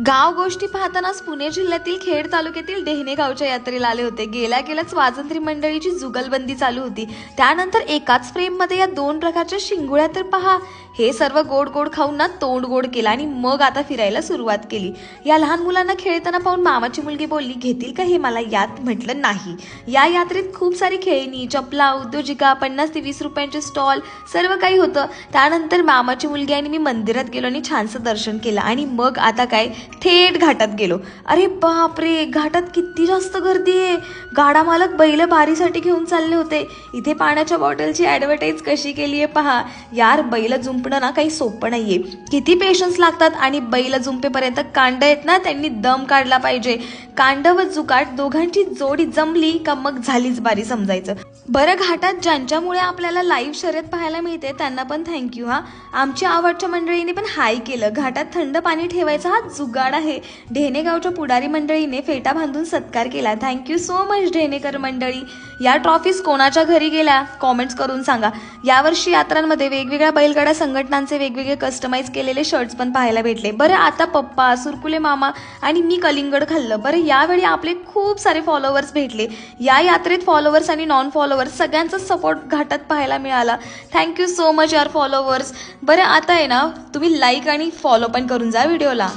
गाव गोष्टी पाहतानाच पुणे जिल्ह्यातील खेड तालुक्यातील डेहणे गावच्या यात्रेला आले होते। गेल्याच वाजंत्री मंडळीची जुगलबंदी चालू होती। त्यानंतर एकाच फ्रेममध्ये या दोन प्रकारच्या शिंगुळ्या तर पहा, हे सर्व गोड गोड खाऊन ना तोंड गोड केलं आणि मग आता फिरायला सुरुवात केली। या लहान मुलांना खेळताना पाहून मामाची मुलगी बोलली, घेतील का हे मला यात? म्हटलं नाही। या यात्रेत खूप सारी खेळणी, चपला, उद्योजिका, 50 ते 20 रुपयांचे स्टॉल सर्व काही होतं। त्यानंतर मामाची मुलगी आणि मी मंदिरात गेलो आणि छानसं दर्शन केलं आणि मग आता काय थेट घाटात गेलो। अरे बापरे, घाटात किती जास्त गर्दी आहे। गाडा मालक बैल बारीसाठी घेऊन चालले होते। इथे पाण्याच्या बॉटलची ॲडव्हर्टाईज कशी केली आहे पहा यार। बैल जुंपणं ना काही सोपं नाहीये, किती पेशन्स लागतात आणि बैल जुंपेपर्यंत कांड आहेत ना त्यांनी दम काढला पाहिजे। कांड व जुकाट दोघांची जोडी जमली का मग झालीच बारी समजायचं। बरं, घाटात ज्यांच्यामुळे आपल्याला लाईव्ह शर्यत पाहायला मिळते त्यांना पण थँक्यू हा। आमच्या आवडच्या मंडळीने पण हाय केलं। घाटात थंड पाणी ठेवायचा हा जुगाड आहे। ढेणे गावच्या पुढारी मंडळीने फेटा बांधून सत्कार केला। थँक्यू सो मच ढेणेकर मंडळी। या ट्रॉफीज कोणाच्या घरी गेल्या कॉमेंट्स करून सांगा। यावर्षी यात्रांमध्ये वेगवेगळ्या बैलगाडा संघटनांचे वेगवेगळे कस्टमाइज केलेले शर्ट्स पण पाहायला भेटले। बरं, आता पप्पा, सुरकुले मामा आणि मी कलिंगड खाल्लं। बरं, यावेळी आपले खूप सारे फॉलोअर्स भेटले। या यात्रेत फॉलोअर्स आणि नॉन फॉलोअर्स सगळ्यांचा सपोर्ट घाटात पाहायला मिळाला। थँक्यू सो मच यार फॉलोअर्स। बरं, आता आहे ना तुम्ही लाईक आणि फॉलो पण करून जा व्हिडिओला।